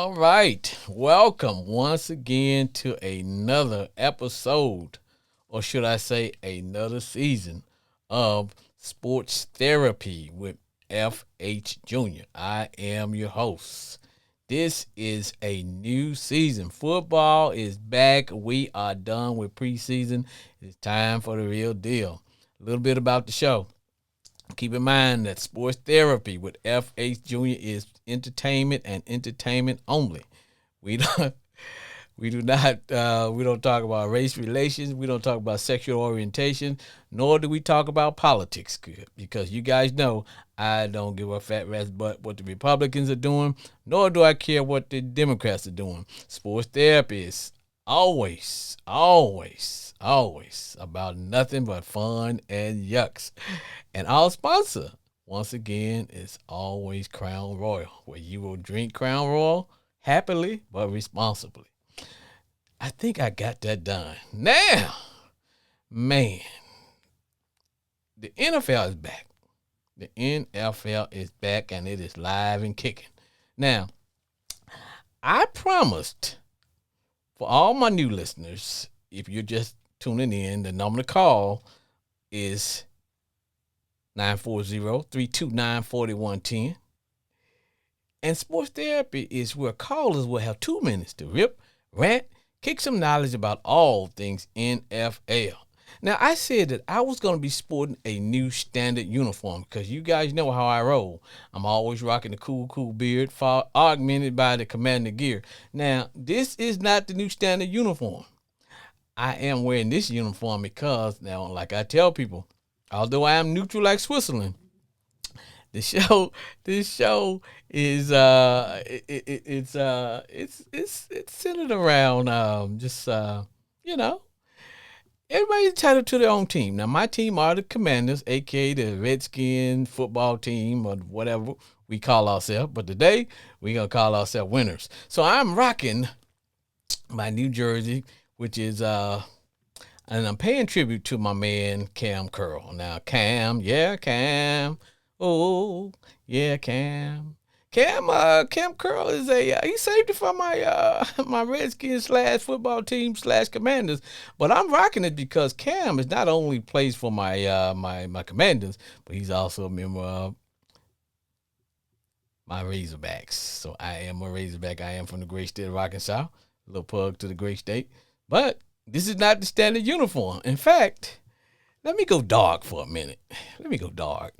All right. Welcome once again to another episode, or should I say, another season of Sports Therapy with FH Jr. I am your host. This is a new season. Football is back. We are done with preseason. It's time for the real deal. A little bit about the show. Keep in mind that Sports Therapy with FH Jr. is entertainment and entertainment only. We don't we don't talk about race relations. We don't talk about sexual orientation, nor do we talk about politics. Because you guys know I don't give a fat rat's butt what the Republicans are doing, nor do I care what the Democrats are doing. Sports therapy is always about nothing but fun and yucks. And our sponsor, once again, is always Crown Royal, where you will drink Crown Royal happily but responsibly. I think I got that done. Now, man, the NFL is back. The NFL is back and it is live and kicking. Now, I promised for all my new listeners, if you're just tuning in, the number to call is 940-329-4110. And sports therapy is where callers will have 2 minutes to rip, rant, kick some knowledge about all things NFL. Now, I said that I was going to be sporting a new standard uniform because you guys know how I roll. I'm always rocking the cool beard, augmented by the Commander gear. Now, this is not the new standard uniform. I am wearing this uniform because, now, like I tell people, although I am neutral like Switzerland, this show is it's centered around you know, everybody's entitled to their own team. Now, my team are the Commanders, aka the Redskins football team or whatever we call ourselves. But today we're gonna call ourselves winners. So I'm rocking my New Jersey, which is and I'm paying tribute to my man Cam Curl. Now, Cam, oh yeah, Cam. Cam Curl is he saved it for my my Redskins / football team / Commanders, but I'm rocking it because Cam is not only plays for my my Commanders, but he's also a member of my Razorbacks. So I am a Razorback. I am from the great state of Arkansas. A little plug to the great state, but this is not the standard uniform. In fact, let me go dark for a minute. Let me go dark.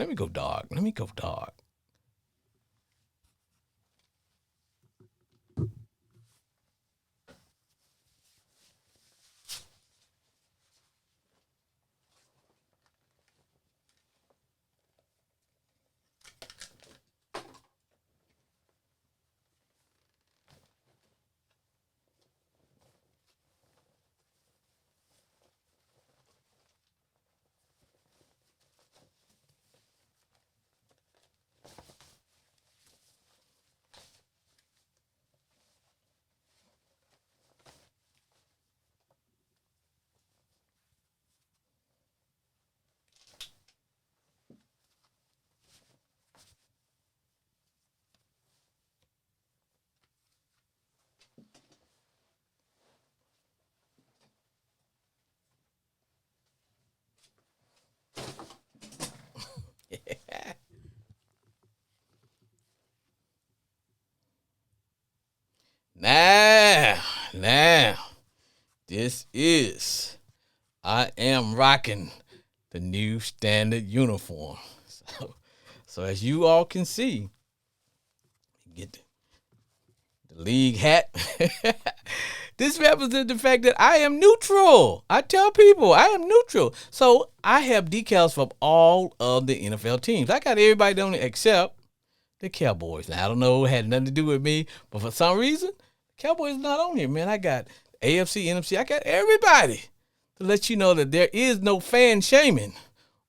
Now, this is, I am rocking the new standard uniform. So as you all can see, get the league hat. This represents the fact that I am neutral. I tell people I am neutral. So I have decals from all of the NFL teams. I got everybody on it except the Cowboys. Now, I don't know, it had nothing to do with me, but for some reason, Cowboys not on here, man. I got AFC, NFC. I got everybody to let you know that there is no fan shaming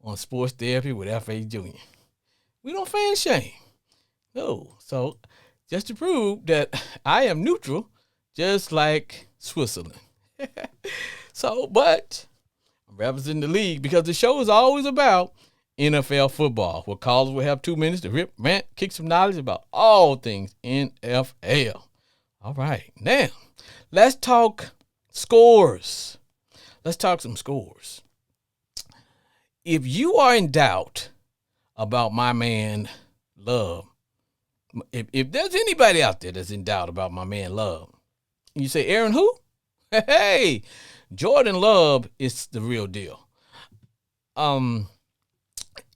on Sports Therapy with F.A. Jr. We don't fan shame. No. So just to prove that I am neutral, just like Switzerland. But I'm representing the league because the show is always about NFL football, where callers will have 2 minutes to rip, rant, kick some knowledge about all things NFL. All right. Now, let's talk scores. Let's talk some scores. If you are in doubt about my man Love, if there's anybody out there that's in doubt about my man Love, you say, Aaron, who? Hey, Jordan Love is the real deal. Um,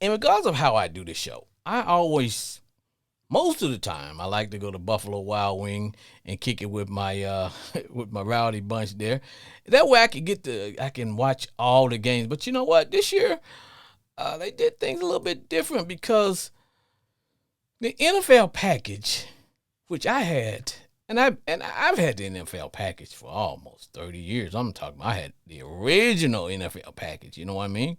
in regards of how I do the show, I always, most of the time, I like to go to Buffalo Wild Wing and kick it with my with my rowdy bunch there. That way, I can watch all the games. But you know what? This year, they did things a little bit different because the NFL package, which I had, and I've had the NFL package for almost 30 years. I'm talking I had the original NFL package, you know what I mean?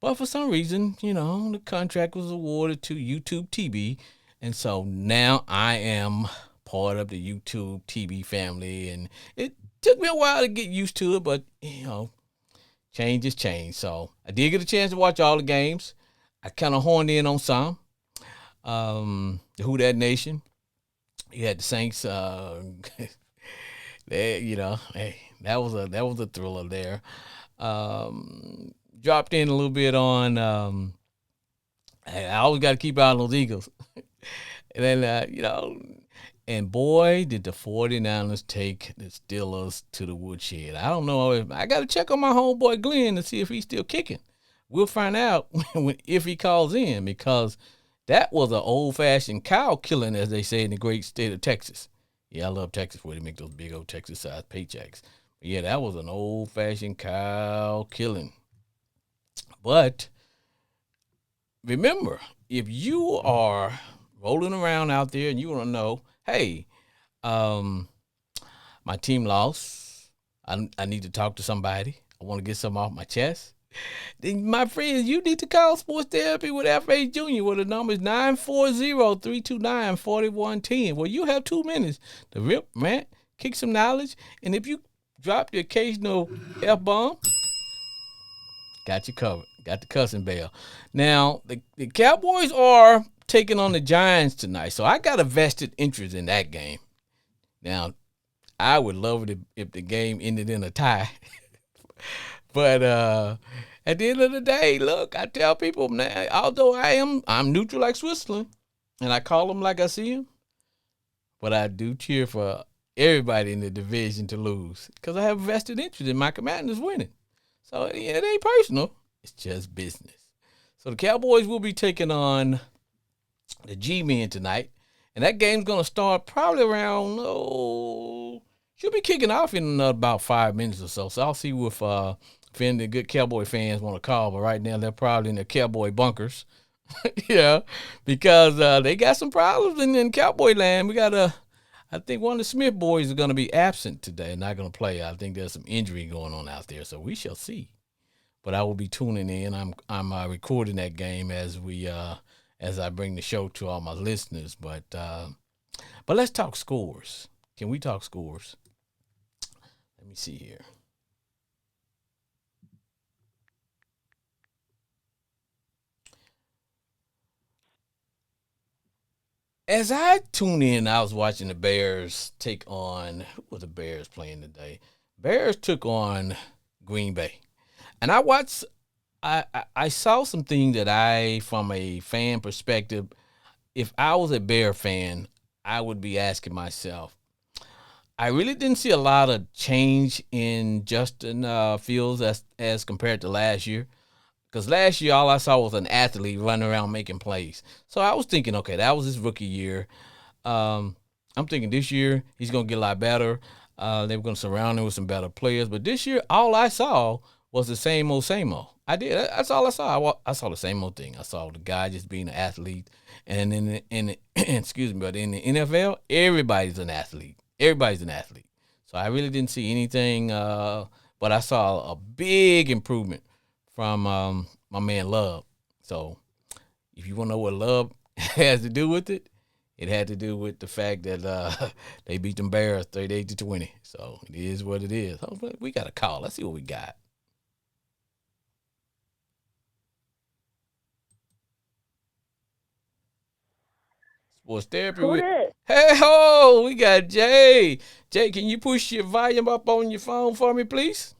But for some reason, the contract was awarded to YouTube TV, and so now I am part of the YouTube TV family, and it took me a while to get used to it, but change is change. So I did get a chance to watch all the games. I kind of horned in on some. The Who Dat Nation. You had the Saints. Hey, that was a thriller there. Dropped in a little bit on. Hey, I always got to keep out on those Eagles, and then and boy, did the 49ers take the Steelers to the woodshed. I don't know if I got to check on my homeboy Glenn to see if he's still kicking. We'll find out if he calls in because that was an old-fashioned cow killing, as they say in the great state of Texas. Yeah, I love Texas where they make those big old Texas-sized paychecks. But yeah, that was an old-fashioned cow killing. But remember, if you are rolling around out there and you want to know, hey, um, my team lost. I need to talk to somebody. I want to get something off my chest. Then, my friends, you need to call Sports Therapy with F.A. Jr. where the number is 940-329-4110. Well, you have 2 minutes to rip, rant, kick some knowledge, and if you drop the occasional F-bomb, got you covered. Got the cussing bell. Now, the Cowboys are taking on the Giants tonight, so I got a vested interest in that game. Now, I would love it if the game ended in a tie. But at the end of the day, look, I tell people now, although I'm neutral like Switzerland, and I call them like I see them, but I do cheer for everybody in the division to lose because I have a vested interest in my Commanders winning. So it ain't personal; it's just business. So the Cowboys will be taking on the G-Men tonight, and that game's gonna start probably around should be kicking off in about 5 minutes or so. So I'll see if any of the good Cowboy fans want to call, but right now they're probably in the Cowboy bunkers. Yeah, because they got some problems in Cowboy land. I think one of the Smith boys is going to be absent today, not going to play. I think there's some injury going on out there, so we shall see. But I will be tuning in. I'm recording that game as I bring the show to all my listeners. But let's talk scores. Can we talk scores? Let me see here. As I tune in, I was watching the Bears take on who were the Bears playing today? Bears took on Green Bay, and I watched. I saw something that from a fan perspective, if I was a Bear fan, I would be asking myself. I really didn't see a lot of change in Justin Fields as compared to last year. Because last year, all I saw was an athlete running around making plays. So I was thinking, okay, that was his rookie year. Um, I'm thinking this year he's going to get a lot better. They were going to surround him with some better players. But this year, all I saw was the same old, same old. I did. That's all I saw. I saw the same old thing. I saw the guy just being an athlete. And excuse me, but in the NFL, everybody's an athlete. Everybody's an athlete. So I really didn't see anything, but I saw a big improvement from my man Love. So if you want to know what Love has to do with it, it had to do with the fact that they beat them Bears 38-20. So it is what it is. We got a call. Let's see what we got. Sports Therapy Who with. that? Hey ho, we got Jay. Jay, can you push your volume up on your phone for me, please?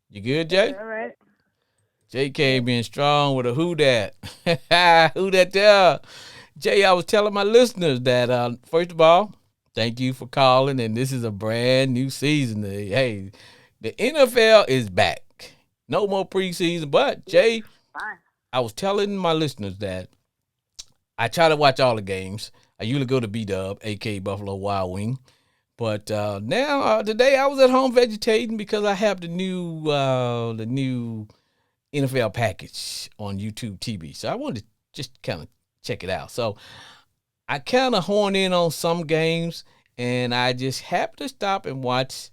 You good, Jay? All right. Jay Yeah. came in strong with a who that. Who that there? Jay, I was telling my listeners that first of all, thank you for calling, and this is a brand new season. Hey, the NFL is back. No more preseason, but Yeah. Jay, Fine. I was telling my listeners that I try to watch all the games. I usually go to B Dub, aka Buffalo Wild Wing. But now today I was at home vegetating because I have the new NFL package on YouTube TV. So I wanted to just kind of check it out. So I kind of horn in on some games, and I just happened to stop and watch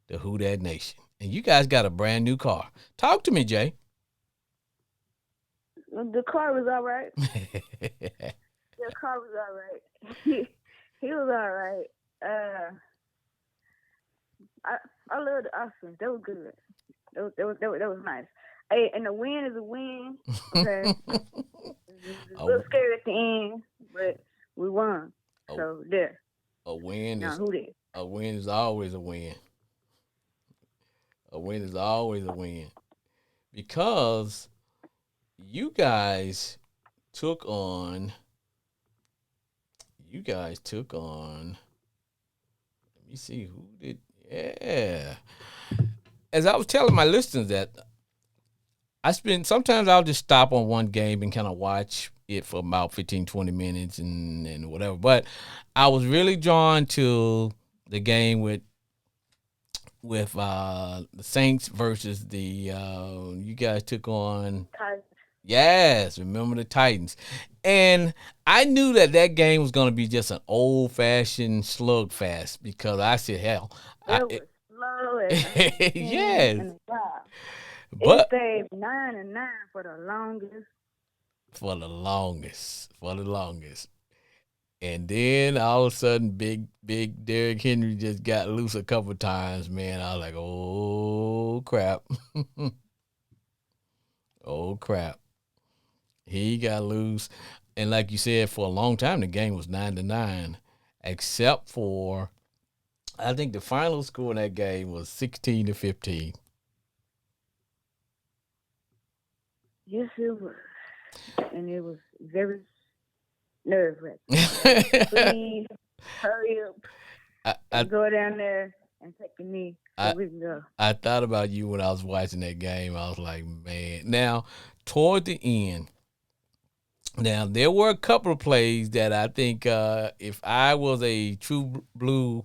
the Who Dat Nation. And you guys got a brand new car. Talk to me, Jay. The car was all right. The car was all right. He was all right. I I love the Oscars. They were good. That was nice. Hey, and the win is a win. Okay. It was a a, little scary at the end, but we won. a, So there. a win Now is who did? a win is always a win. A win is always a win because you guys took on. You guys took on. Let me see who did. Yeah. As I was telling my listeners that sometimes I'll just stop on one game and kind of watch it for about 15, 20 minutes and whatever. But I was really drawn to the game with the Saints versus the you guys took on. Ty- Yes, remember the Titans. And I knew that that game was going to be just an old fashioned slugfest because I said, hell, It was slow as anything yes. in the wild. It But stayed 9-9 for the longest. for the longest. And then all of a sudden, big Derrick Henry just got loose a couple times, man. I was like, oh, crap. Oh, crap. He got loose. And like you said, for a long time, the game was 9-9, except for, I think the final score in that game was 16-15. Yes, it was. And it was very nerve wracking. Please hurry up I, and I, go down there and take a knee so I, we can go. I thought about you when I was watching that game. I was like, man. Now, toward the end, now there were a couple of plays that I think if I was a true blue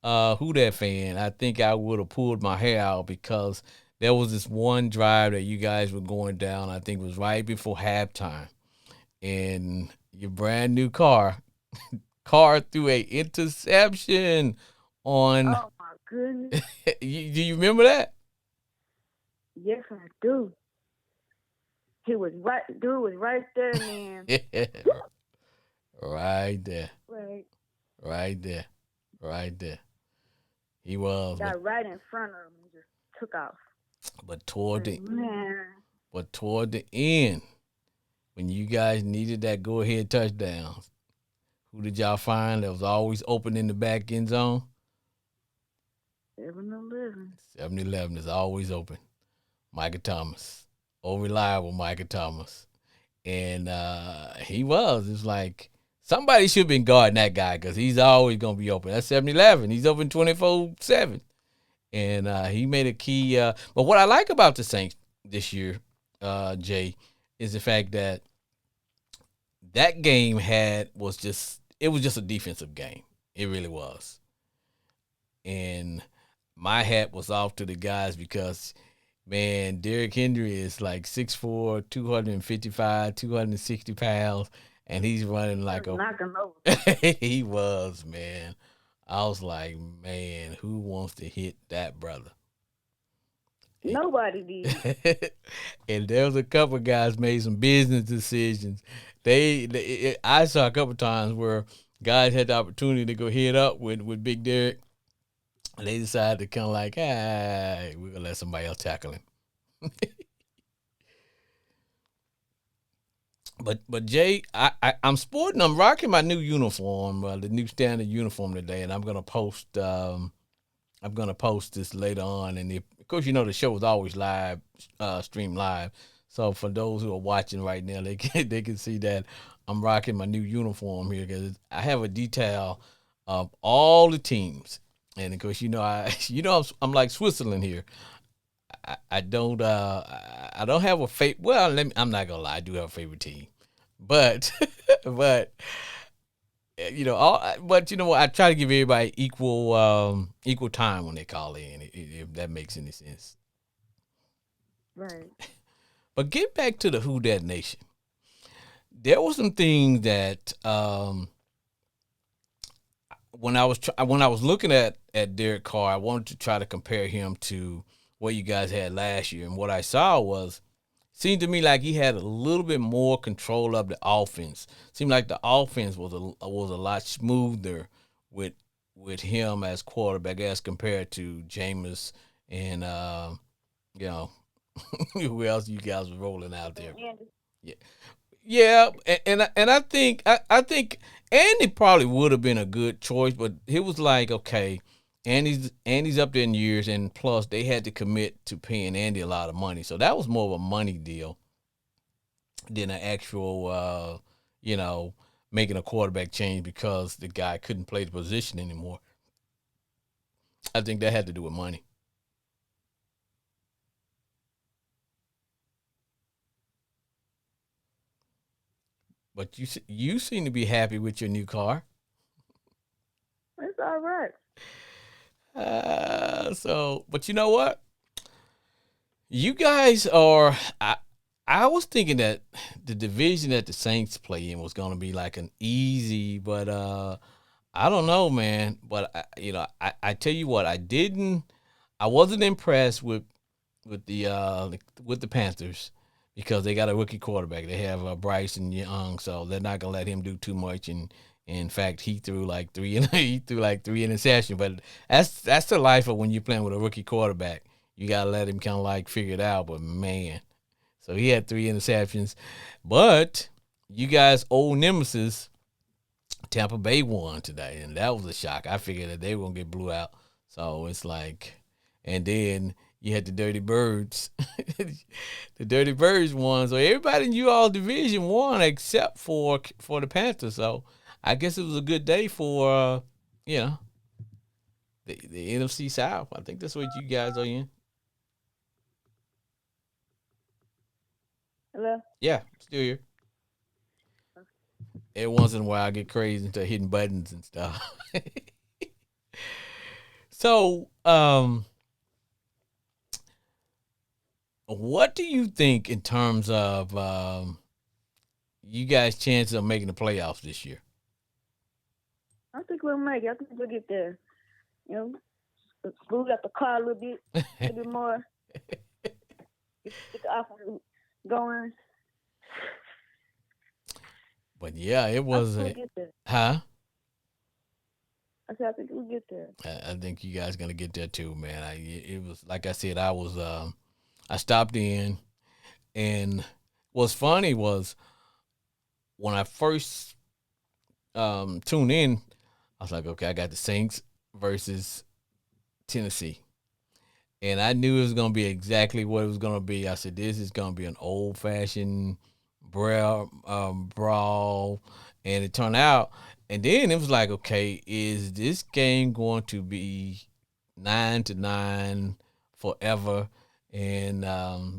Who Dat fan, I think I would have pulled my hair out because there was this one drive that you guys were going down. I think it was right before halftime, and your brand new car threw a interception on. Oh my goodness. Do you remember that? Yes, I do. He was right. Dude was right there, man. Right there, Like, right there, right there. He was, got right in front of him and just took off. but toward Like, the man, but toward the end, when you guys needed that go ahead touchdown, who did y'all find that was always open in the back end zone? 7-11. 7-11 is always open. Micah Thomas, oh reliable Micah Thomas, and he was. It's like somebody should have been guarding that guy because he's always gonna be open. That's 7-11. He's open 24/7, and he made a key. But what I like about the Saints this year, Jay, is the fact that that game was just a defensive game. It really was, and my hat was off to the guys because man, Derrick Henry is like 6'4", 255, 260 pounds, and he's running like Just a knock him over. he was, man. I was like, man, who wants to hit that brother? Nobody did. And there was a couple of guys made some business decisions. I saw a couple times where guys had the opportunity to go head up with Big Derrick, and they decided to kind of like, we're gonna let somebody else tackle him. But Jay, I'm rocking my new uniform, the new standard uniform today, and I'm gonna post this later on, and of course, the show is always live, stream live. So for those who are watching right now, they can see that I'm rocking my new uniform here because I have a detail of all the teams, and of course, I'm like Switzerland here. I don't I don't have a favorite. Well, I'm not gonna lie, I do have a favorite team, but but but you know what? I try to give everybody equal time when they call in, if that makes any sense. Right. But get back to the Who Dat Nation. There were some things that when I was looking at Derek Carr, I wanted to try to compare him to what you guys had last year, and what I saw was seemed to me like he had a little bit more control of the offense. Seemed like the offense was a lot smoother with him as quarterback as compared to Jameis and you know who else you guys were rolling out there. Yeah, yeah, and I think Andy probably would have been a good choice, but he was like, okay, Andy's up there in years, and plus they had to commit to paying Andy a lot of money, so that was more of a money deal than an actual, you know, making a quarterback change because the guy couldn't play the position anymore. I think that had to do with money. But you seem to be happy with your new car. It's all right. But you know what? You guys are. I was thinking that the division that the Saints play in was going to be like an easy, but I don't know, man. But I tell you what, I wasn't impressed with with the Panthers because they got a rookie quarterback. They have Bryson Young, so they're not gonna let him do too much. And in fact, he threw like three he threw like three interceptions. But that's the life of when you're playing with a rookie quarterback. You gotta let him kind of like figure it out. But man, so he had three interceptions. But you guys, old nemesis, Tampa Bay won today, and that was a shock. I figured that they were gonna get blew out. So it's like, and then you had the Dirty Birds. The Dirty Birds won, so everybody in you all division won except for the Panthers. So I guess it was a good day for you know the NFC South. I think that's what you guys are in. Hello? Yeah, still here. Every once in a while, I get crazy into hitting buttons and stuff. So, what do you think in terms of you guys' chances of making the playoffs this year? I think we'll make it. I think we'll get there. You know, smooth out the car a little bit more. Get the offense going. But yeah, it I was think we'll a get there. huh. I think we'll get there. I think you guys gonna get there too, man. It was like I said, I stopped in, and what's funny was when I first tuned in, I was like, okay, I got the Saints versus Tennessee. And I knew it was gonna be exactly what it was gonna be. I said, this is gonna be an old fashioned brawl, and it turned out. And then it was like, okay, is this game going to be 9-9 forever? And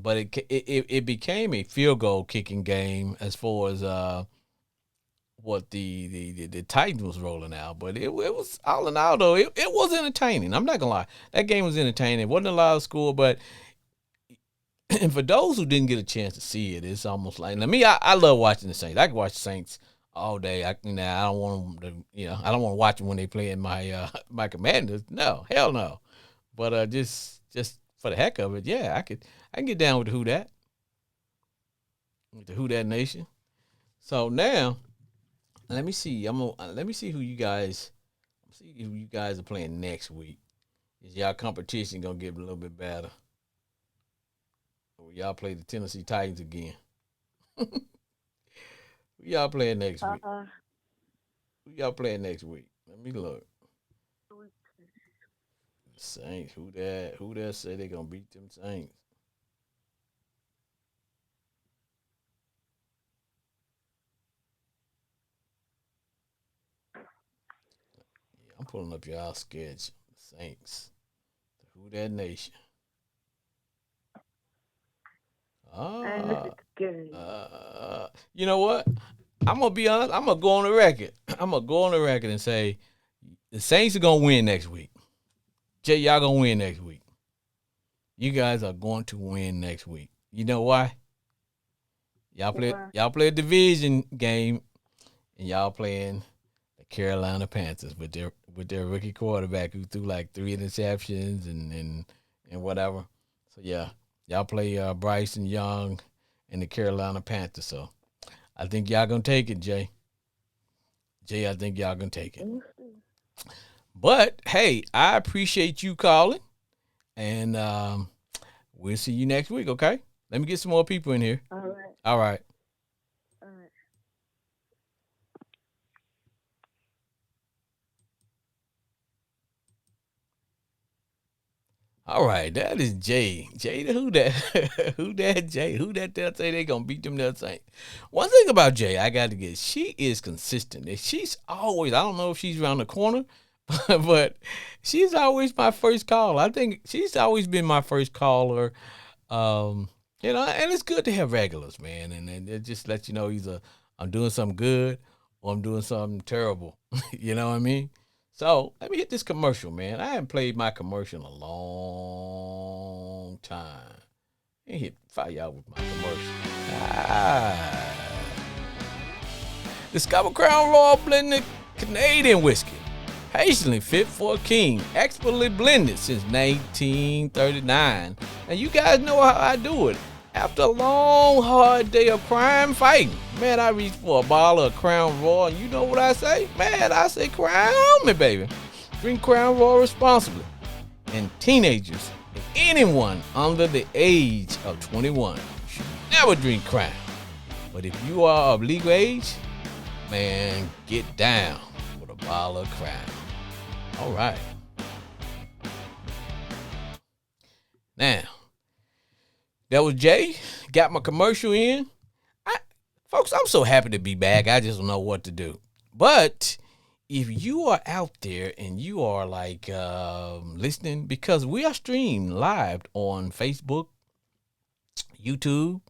but it became a field goal kicking game as far as what the Titans was rolling out. But it was all in all though, it was entertaining. I'm not gonna lie, that game was entertaining. It wasn't a lot of score, but and for those who didn't get a chance to see it, it's almost like now me. I love watching the Saints. I can watch the Saints all day. I don't want them to, I don't want to watch them when they play in my my Commanders. No, hell no. But just for the heck of it, yeah, I can get down with the Who Dat Nation. So now let me see. Let me see who you guys are playing next week. Is y'all competition gonna get a little bit better? Or y'all play the Tennessee Titans again? Who y'all playing next week? Uh, Who y'all playing next week? Let me look. Saints. Who that? Who that say they gonna beat them Saints? Yeah, I'm pulling up y'all schedule. Saints. Who that nation? I ain't looked Ah, at the game. you know what? I'm gonna be honest. I'm gonna go on the record. I'm gonna go on the record and say the Saints are gonna win next week. Jay, y'all gonna win next week. You guys are going to win next week. You know why? Why? Y'all play a division game, and y'all playing the Carolina Panthers with their rookie quarterback who threw like 3 interceptions and whatever. So yeah, y'all play Bryson Young and the Carolina Panthers. So I think y'all gonna take it, Jay. Jay, I think y'all gonna take it. But hey, I appreciate you calling, and we'll see you next week. Okay? Let me get some more people in here. All right. All right. All right. All right, that is Jay. Jay, who that? Who that? Jay, who that? They'll say they gonna beat them. They'll say. One thing about Jay, I got to get. She is consistent. And she's always. I don't know if she's around the corner, but she's always my first call. I think she's always been my first caller. Um, and it's good to have regulars, man, and it just lets you know either I'm doing something good or I'm doing something terrible. You know what I mean? So let me hit this commercial, man. I haven't played my commercial in a long time. Let me hit fire out with my commercial. Discover Crown Royal blended Canadian whiskey. Patiently fit for a king, expertly blended since 1939. And you guys know how I do it. After a long, hard day of crime fighting, man, I reach for a bottle of Crown Royal, and you know what I say? Man, I say, crown me, baby. Drink Crown Royal responsibly. And teenagers and anyone under the age of 21 should never drink Crown. But if you are of legal age, man, get down with a bottle of Crown. All right. Now, that was Jay. Got my commercial in. Folks, I'm so happy to be back. I just don't know what to do. But if you are out there and you are like listening, because we are streamed live on Facebook, YouTube,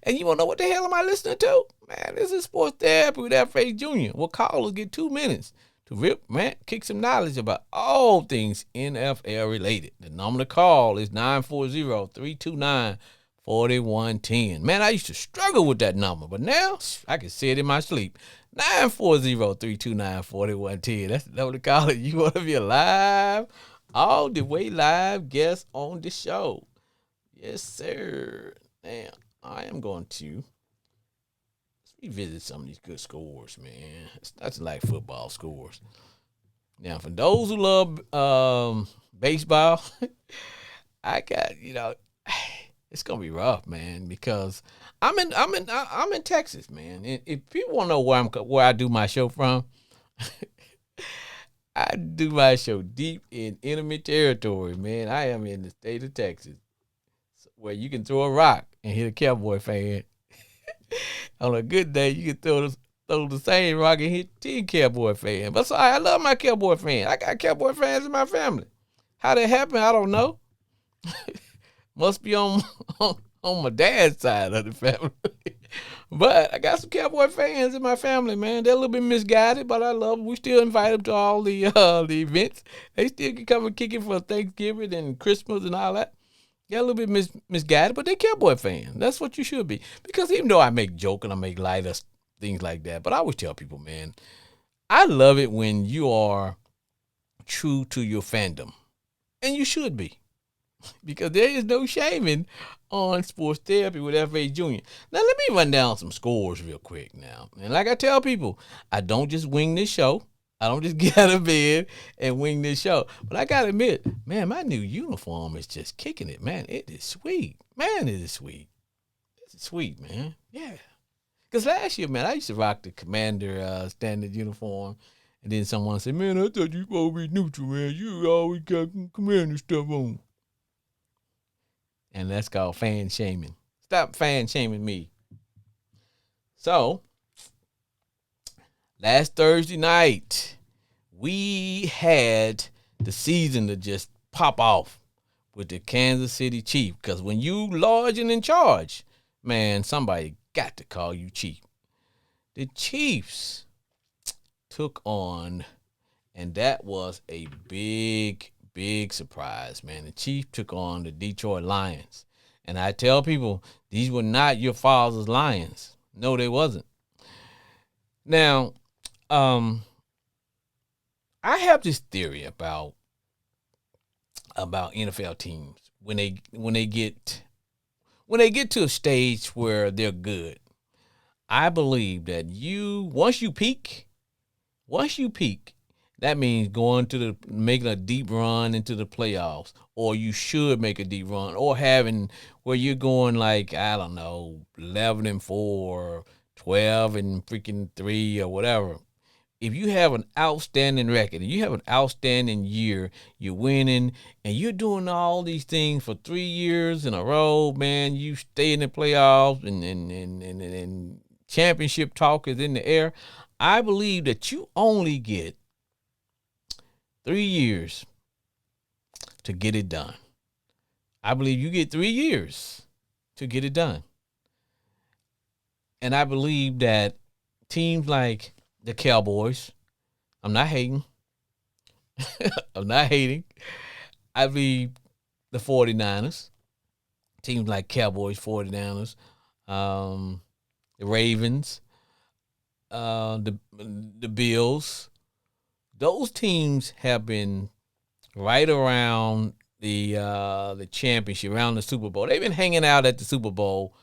and you want to know what the hell am I listening to? Man, this is Sports Therapy with F.A. Jr. We'll call us, get 2 minutes to rip, man, kick some knowledge about all things NFL related. The number to call is 940-329-4110. Man, I used to struggle with that number, but now I can say it in my sleep. 940-329-4110. That's the number to call it. You want to be alive? All the way live guests on the show. Yes, sir. Now, I am going to revisit some of these good scores, man. That's like football scores. Now, for those who love baseball, I got it's gonna be rough, man, because I'm in Texas, man. And if people want to know where I do my show from, I do my show deep in enemy territory, man. I am in the state of Texas, where you can throw a rock and hit a Cowboy fan. On a good day, you can throw the same rock and hit 10 Cowboy fans. But sorry, I love my Cowboy fans. I got Cowboy fans in my family. How that happened, I don't know. Must be on my dad's side of the family. But I got some Cowboy fans in my family, man. They're a little bit misguided, but I love them. We still invite them to all the events. They still can come and kick it for Thanksgiving and Christmas and all that. Yeah, a little bit misguided, but they're Cowboy fans. That's what you should be. Because even though I make joke and I make light of things like that, but I always tell people, man, I love it when you are true to your fandom. And you should be. Because there is no shaming on Sports Therapy with F.A. Jr. Now, let me run down some scores real quick now. And like I tell people, I don't just wing this show. I don't just get out of bed and wing this show. But I got to admit, man, my new uniform is just kicking it, man. It is sweet. Man, it is sweet. It's sweet, man. Yeah. Because last year, man, I used to rock the Commander standard uniform. And then someone said, man, I thought you supposed to be neutral, man. You always got Commander stuff on. And that's called fan shaming. Stop fan shaming me. So, last Thursday night, we had the season to just pop off with the Kansas City Chiefs. Because when you large and in charge, man, somebody got to call you chief. The Chiefs took on, and that was a big, big surprise, man. The Chiefs took on the Detroit Lions. And I tell people, these were not your father's Lions. No, they wasn't. Now, I have this theory about NFL teams when they get to a stage where they're good. I believe that once you peak, that means making a deep run into the playoffs, or you should make a deep run, or having where you're going like, I don't know, 11-4, 12-3, or whatever. If you have an outstanding record, and you have an outstanding year, you're winning, and you're doing all these things for 3 years in a row, man, you stay in the playoffs, and championship talk is in the air. I believe that you only get 3 years to get it done. I believe you get 3 years to get it done. And I believe that teams like the Cowboys, I'm not hating. I believe the 49ers, teams like Cowboys, 49ers, the Ravens, the Bills, those teams have been right around the championship, around the Super Bowl. They've been hanging out at the Super Bowl.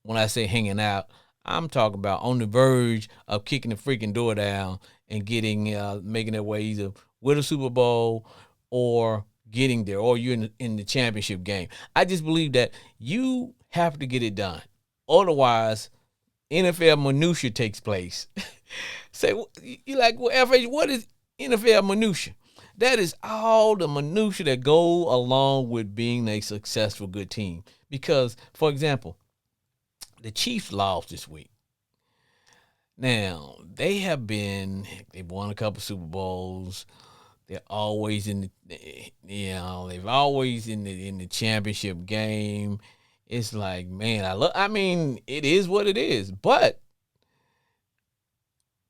When I say hanging out, I'm talking about on the verge of kicking the freaking door down and making their way either with a Super Bowl or getting there, or you're in the championship game. I just believe that you have to get it done. Otherwise, NFL minutia takes place. You're like, well, FH, what is NFL minutia? That is all the minutia that go along with being a successful good team. Because, for example, the Chiefs lost this week. Now, they've won a couple Super Bowls. They're always they've always in the championship game. It's like, man, it is what it is. But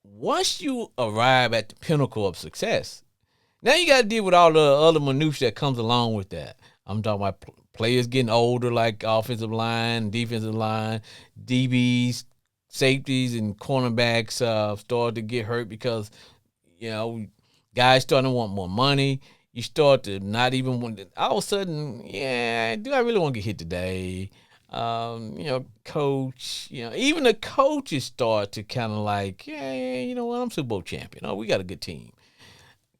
once you arrive at the pinnacle of success, now you got to deal with all the other minutiae that comes along with that. I'm talking about players getting older, like offensive line, defensive line, DBs, safeties, and cornerbacks start to get hurt because, guys starting to want more money. You start to not even want to, all of a sudden, do I really want to get hit today? Coach, even the coaches start to kind of like, you know what, I'm Super Bowl champion. Oh, we got a good team.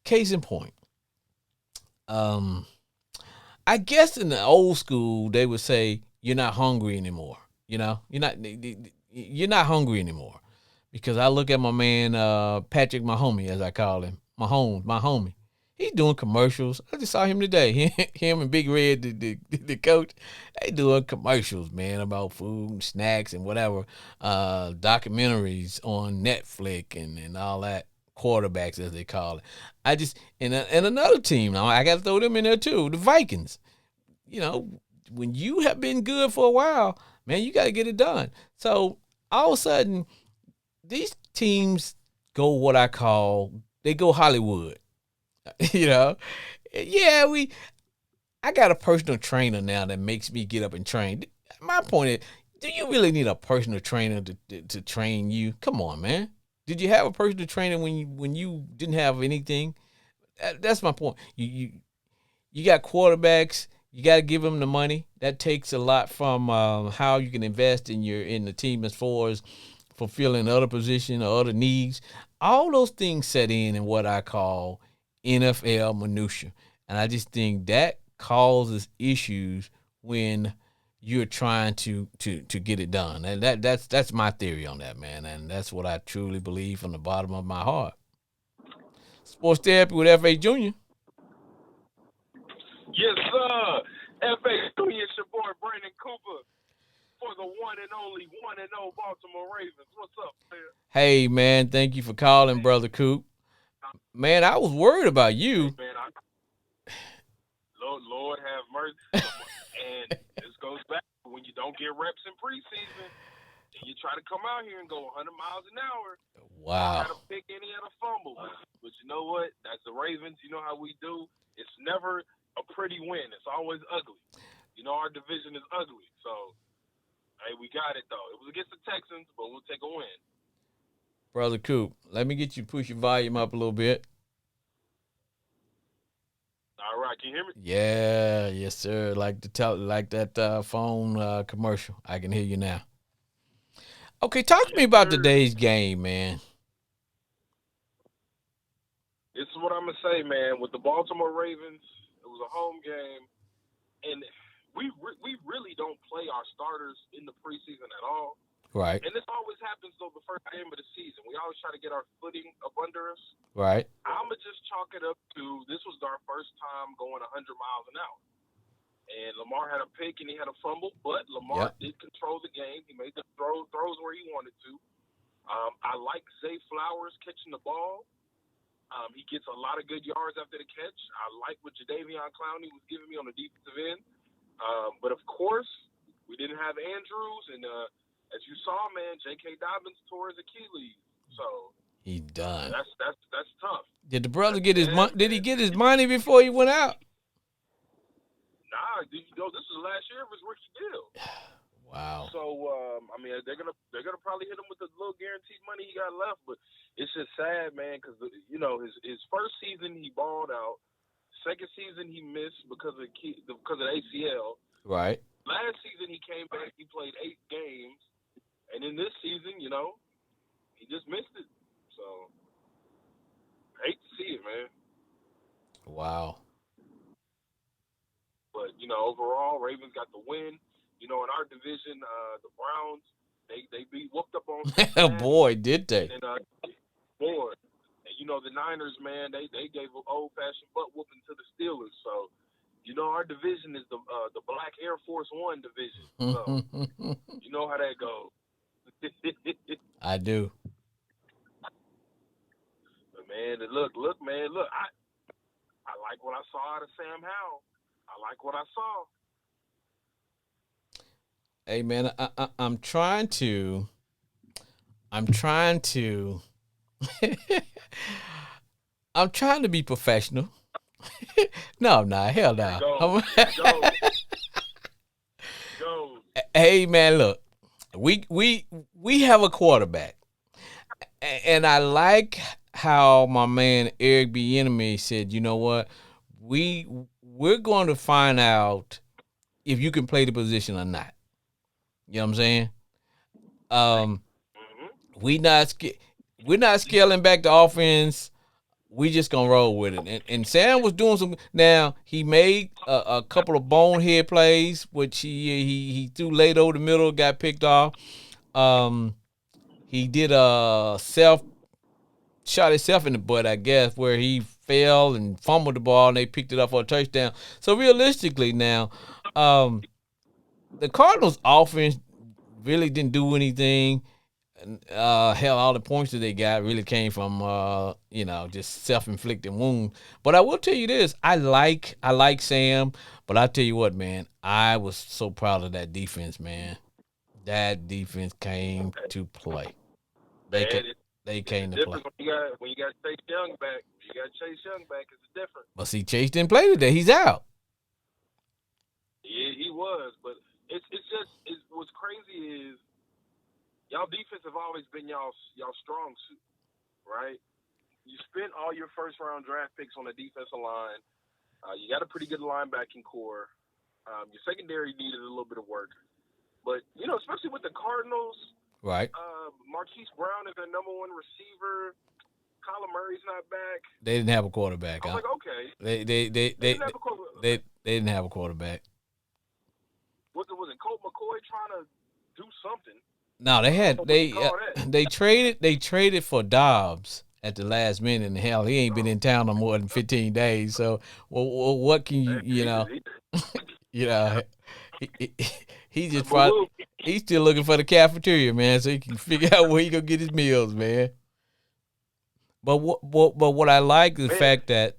Case in point, I guess in the old school they would say you're not hungry anymore. You're not hungry anymore, because I look at my man Patrick Mahomes, as I call him, my homie. He's doing commercials. I just saw him today. Him and Big Red, the coach, they doing commercials, man, about food and snacks and whatever, documentaries on Netflix and all that. Quarterbacks, as they call it. And another team, now I got to throw them in there too, the Vikings. When you have been good for a while, man, you got to get it done. So all of a sudden, these teams go what I call, they go Hollywood. I got a personal trainer now that makes me get up and train. My point is, do you really need a personal trainer to train you? Come on, man. Did you have a personal trainer when you didn't have anything? That's my point. You got quarterbacks. You got to give them the money. That takes a lot from how you can invest in the team as far as fulfilling other position or other needs. All those things set in what I call NFL minutia, and I just think that causes issues when you're trying to get it done. And that's my theory on that, man. And that's what I truly believe from the bottom of my heart. Sports therapy with F.A. Jr. Yes, sir. F.A. Jr. It's your boy Brandon Cooper for the one and only 1-0 Baltimore Ravens. What's up, man? Hey, man, thank you for calling, Brother Coop. Man, I was worried about you. Hey, man, Lord have mercy. And this goes back to when you don't get reps in preseason, and you try to come out here and go 100 miles an hour. Wow. Had a pick and he had a fumble. But you know what? That's the Ravens. You know how we do. It's never a pretty win. It's always ugly. You know our division is ugly. So, hey, we got it, though. It was against the Texans, but we'll take a win. Brother Coop, let me get you push your volume up a little bit. All right, can you hear me? Yeah, yes, sir. Like that phone commercial. I can hear you now. Okay, talk to me about today's game, man. This is what I'm gonna say, man. With the Baltimore Ravens, it was a home game, and we really don't play our starters in the preseason at all. Right. And this always happens, though, the first game of the season. We always try to get our footing up under us. Right. I'm going to just chalk it up to this was our first time going 100 miles an hour. And Lamar had a pick and he had a fumble, but Lamar did control the game. He made the throws where he wanted to. I like Zay Flowers catching the ball. He gets a lot of good yards after the catch. I like what Jadeveon Clowney was giving me on the defensive end. But, of course, we didn't have Andrews, and as you saw, man, J.K. Dobbins tore his Achilles. So he done. That's tough. Did the brother get his money? Did he get his money before he went out? Nah, you know, this was last year of his rookie deal. Wow. So I mean, they're gonna probably hit him with the little guaranteed money he got left. But it's just sad, man, because you know his first season he balled out. Second season he missed because of the ACL. Right. Last season he came back. He played 8 games. And in this season, you know, he just missed it. So, I hate to see it, man. Wow. But, you know, overall, Ravens got the win. You know, in our division, the Browns, they whooped up on boy, did they. And, boy. And, you know, the Niners, man, they gave an old-fashioned butt whooping to the Steelers. So, you know, our division is the Black Air Force One division. So, you know how that goes. I do. But man, look, I like what I saw out of Sam Howell. I like what I saw. Hey man, I'm trying to I'm trying to be professional. No, hell no. Go. Hey man, look. We have a quarterback, and I like how my man Eric Bieniemy said, you know what, we're going to find out if you can play the position or not. You know what I'm saying? We're not scaling back the offense. We just gonna roll with it. And Sam was doing some. Now he made a couple of bonehead plays, which he threw late over the middle, got picked off. He did shot himself in the butt, I guess, where he fell and fumbled the ball, and they picked it up for a touchdown. So realistically, now, the Cardinals' offense really didn't do anything. Hell, all the points that they got really came from just self-inflicted wounds. But I will tell you this: I like Sam, but I tell you what, man, I was so proud of that defense, man. That defense came to play. They came to play. When you got Chase Young back, it's different. But see, Chase didn't play today; he's out. Yeah, he was, but what's crazy is. Y'all defense have always been y'all strong suit, right? You spent all your first-round draft picks on the defensive line. You got a pretty good linebacking core. Your secondary needed a little bit of work. But, you know, especially with the Cardinals, right? Marquise Brown is their number 1 receiver. Kyler Murray's not back. They didn't have a quarterback. I was like, okay. They didn't have a quarterback. Was it Colt McCoy trying to do something? No, they traded for Dobbs at the last minute, and hell, he ain't been in town no more than 15 days. So, what can you know, he, he just probably he's still looking for the cafeteria, man, so he can figure out where he gonna get his meals, man. But what I like is the fact that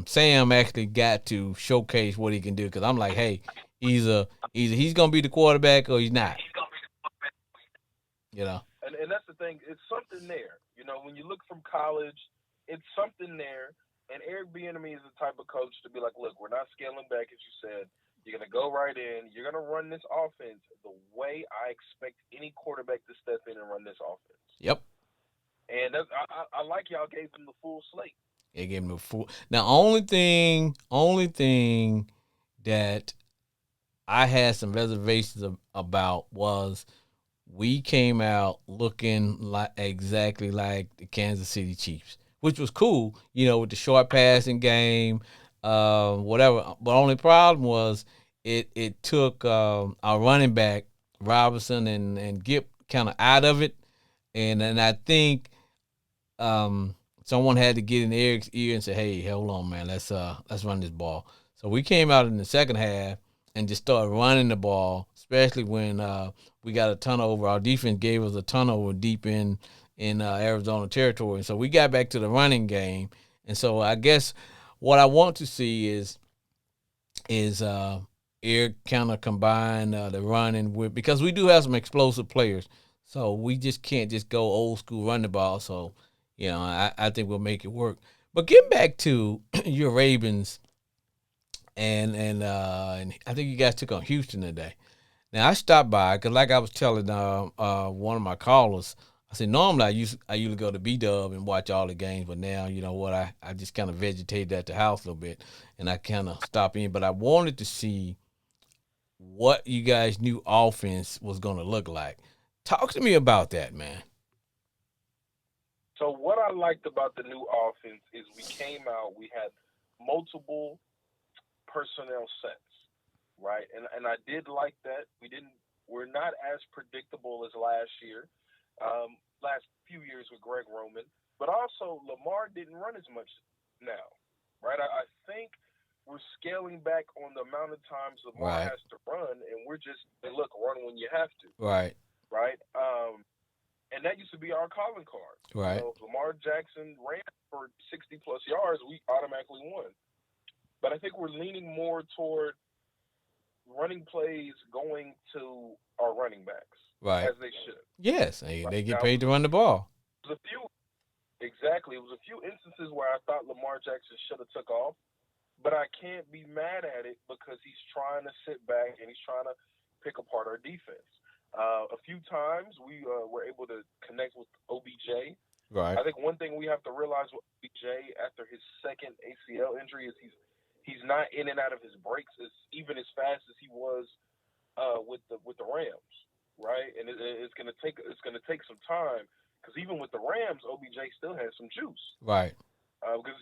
Sam actually got to showcase what he can do, because I'm like, hey, either he's gonna be the quarterback or he's not. And that's the thing. It's something there. When you look from college, it's something there. And Eric Bieniemy is the type of coach to be like, look, we're not scaling back, as you said. You're going to go right in. You're going to run this offense the way I expect any quarterback to step in and run this offense. Yep. And I like y'all gave him the full slate. They gave him the full. Now, only thing that I had some reservations about was we came out looking exactly like the Kansas City Chiefs, which was cool, with the short passing game, whatever. But only problem was it took our running back Robinson and Gipp kind of out of it, and I think someone had to get in Eric's ear and say, "Hey, hold on, man, let's run this ball." So we came out in the second half and just started running the ball, especially when we got a turnover. Our defense gave us a turnover deep in Arizona territory. And so we got back to the running game. And so I guess what I want to see is Eric kind of combine the running with, because we do have some explosive players. So we just can't just go old school run the ball. So, I think we'll make it work. But getting back to your Ravens, and I think you guys took on Houston today. Now I stopped by because, like I was telling one of my callers, I said normally I usually go to B-Dub and watch all the games, but now you know what, I just kind of vegetated at the house a little bit, and I kind of stopped in. But I wanted to see what you guys' new offense was going to look like. Talk to me about that, man. So what I liked about the new offense is we came out, we had multiple personnel sets, right? And I did like that. We're not as predictable as last year, last few years with Greg Roman, but also Lamar didn't run as much now, right? I think we're scaling back on the amount of times Lamar has to run, and we're just, look, run when you have to. Right. And that used to be our calling card. Right. If Lamar Jackson ran for 60-plus yards, we automatically won. But I think we're leaning more toward running plays going to our running backs, as they should. Yes, they get paid to run the ball. It was a few instances where I thought Lamar Jackson should have took off, but I can't be mad at it because he's trying to sit back and he's trying to pick apart our defense. A few times we were able to connect with OBJ. Right. I think one thing we have to realize with OBJ after his second ACL injury is he's not in and out of his breaks even as fast as he was with the Rams, right? And it's gonna take some time, because even with the Rams, OBJ still has some juice, right? Because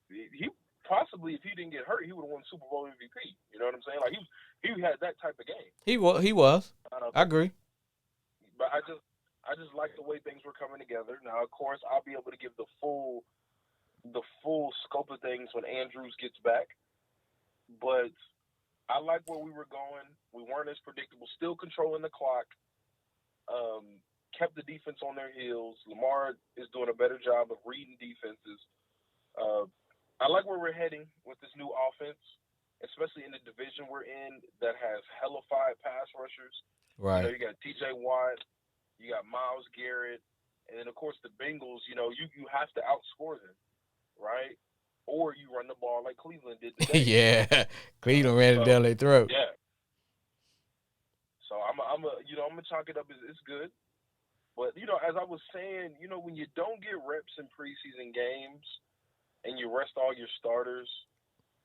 he possibly, if he didn't get hurt, he would have won Super Bowl MVP. You know what I'm saying? Like he had that type of game. He was. I agree. But I just like the way things were coming together. Now, of course, I'll be able to give the full scope of things when Andrews gets back. But I like where we were going. We weren't as predictable. Still controlling the clock. Kept the defense on their heels. Lamar is doing a better job of reading defenses. I like where we're heading with this new offense, especially in the division we're in that has hellified pass rushers. Right. You got T.J. Watt, you got Myles Garrett, and then, of course, the Bengals, you have to outscore them, right? Or you run the ball like Cleveland did today. Yeah, Cleveland ran it down their throat. Yeah. So I'm gonna chalk it up as it's good. But, as I was saying, when you don't get reps in preseason games and you rest all your starters,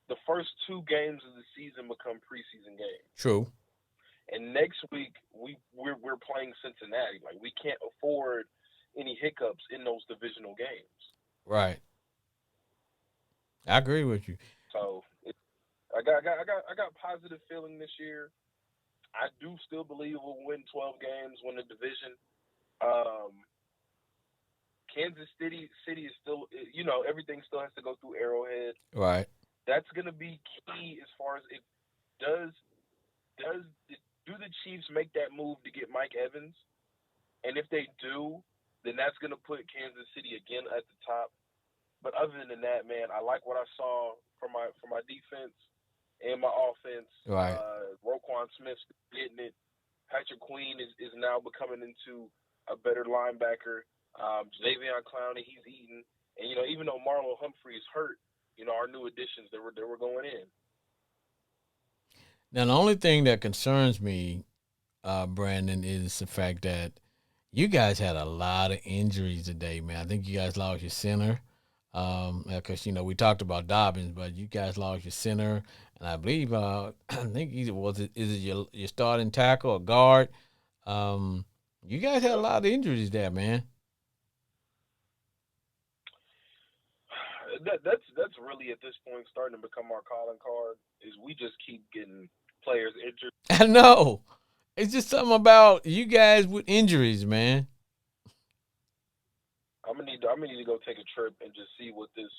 the first 2 games of the season become preseason games. True. And next week we're playing Cincinnati. Like, we can't afford any hiccups in those divisional games. Right. I agree with you. So I got positive feeling this year. I do still believe we'll win 12 games, win the division. Um, Kansas City is still, everything still has to go through Arrowhead. Right. That's gonna be key as far as it does. Does do the Chiefs make that move to get Mike Evans? And if they do, then that's gonna put Kansas City again at the top. But other than that, man, I like what I saw from my defense and my offense. Right. Roquan Smith's getting it. Patrick Queen is now becoming into a better linebacker. Jadeveon Clowney, he's eating. And even though Marlon Humphrey is hurt, our new additions they were going in. Now, the only thing that concerns me, Brandon, is the fact that you guys had a lot of injuries today, man. I think you guys lost your center. Because we talked about Dobbins, but you guys lost your center, and I believe I think is it your starting tackle or guard? You guys had a lot of injuries there, man. That's really at this point starting to become our calling card. Is we just keep getting players injured. I know. It's just something about you guys with injuries, man. I'm gonna need to go take a trip and just see what this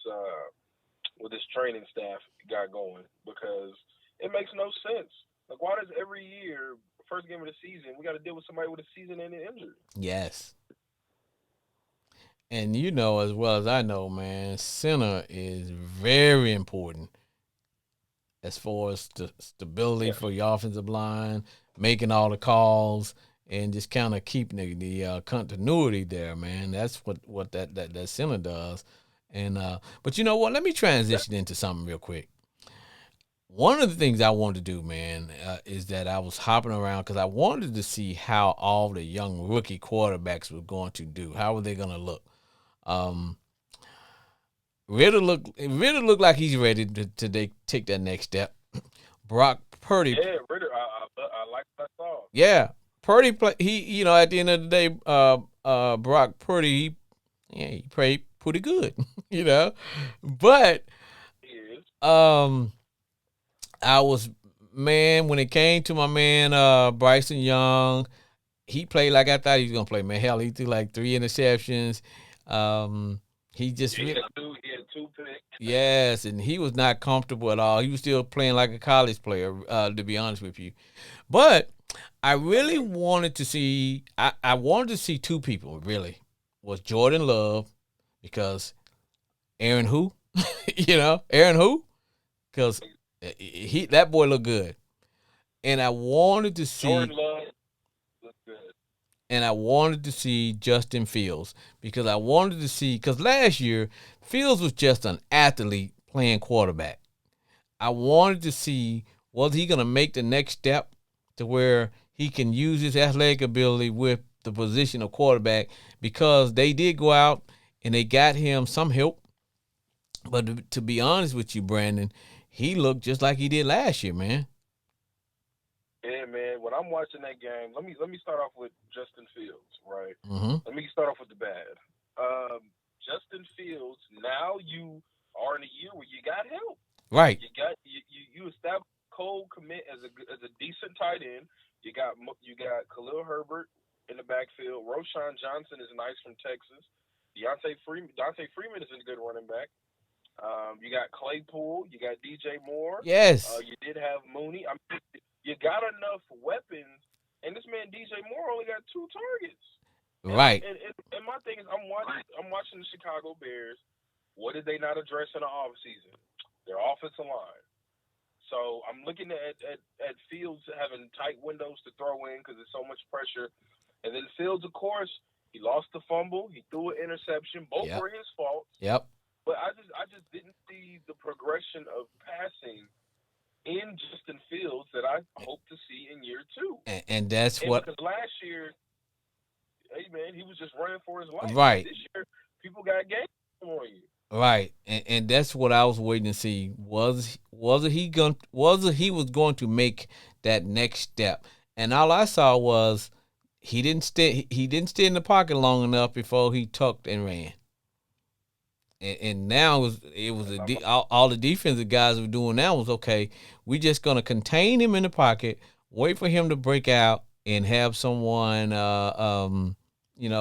training staff got going, because it makes no sense. Like, why does every year, first game of the season, we got to deal with somebody with a season-ending injury? Yes. And as well as I know, man, center is very important as far as stability for your offensive line, making all the calls, and just kind of keeping the continuity there, man. That's what that center does. And but you know what? Let me transition into something real quick. One of the things I wanted to do, man, is that I was hopping around because I wanted to see how all the young rookie quarterbacks were going to do. How were they going to look? Ritter looked like he's ready to take that next step. Brock Purdy. Yeah, Ritter. I like what I saw. Yeah, Purdy. He, at the end of the day, Brock Purdy. He played pretty good, But I was, man, when it came to my man Bryson Young, he played like I thought he was gonna play. Man, hell, he threw like 3 interceptions. He just he had two picks. Yes, and he was not comfortable at all. He was still playing like a college player, to be honest with you. But I really wanted to see. I wanted to see 2 people. Really, was Jordan Love, because Aaron who, Aaron who, because that boy looked good, and I wanted to see. Jordan Love looked good. And I wanted to see Justin Fields, because I wanted to see, because last year Fields was just an athlete playing quarterback. I wanted to see, was he going to make the next step to where he can use his athletic ability with the position of quarterback, because they did go out and they got him some help. But to be honest with you, Brandon, he looked just like he did last year, man. Yeah, man. When I'm watching that game, let me start off with Justin Fields, right? Mm-hmm. Let me start off with the bad. Justin Fields. Now you are in a year where you got help. Right. You established Cole Kmet as a decent tight end. You got Khalil Herbert in the backfield. Roschon Johnson is nice from Texas. Dante Freeman is a good running back. You got Claypool. You got DJ Moore. Yes. You did have Mooney. You got enough weapons, and this man DJ Moore only got 2 targets. Right. And my thing is, I'm watching the Chicago Bears. What did they not address in the offseason? Their offensive line. So I'm looking at Fields having tight windows to throw in because there's so much pressure. And then Fields, of course, he lost the fumble. He threw an interception. Both were his fault. Yep. But I just didn't see the progression of passing in Justin Fields that I hope to see in year 2. And that's what. Because last year, hey man, he was just running for his life. Right. This year, people got games on you. Right, and that's what I was waiting to see. Was he going to make that next step? And all I saw was he didn't stay in the pocket long enough before he tucked and ran. And now all the defensive guys were doing now was, okay, we just gonna contain him in the pocket, wait for him to break out, and have someone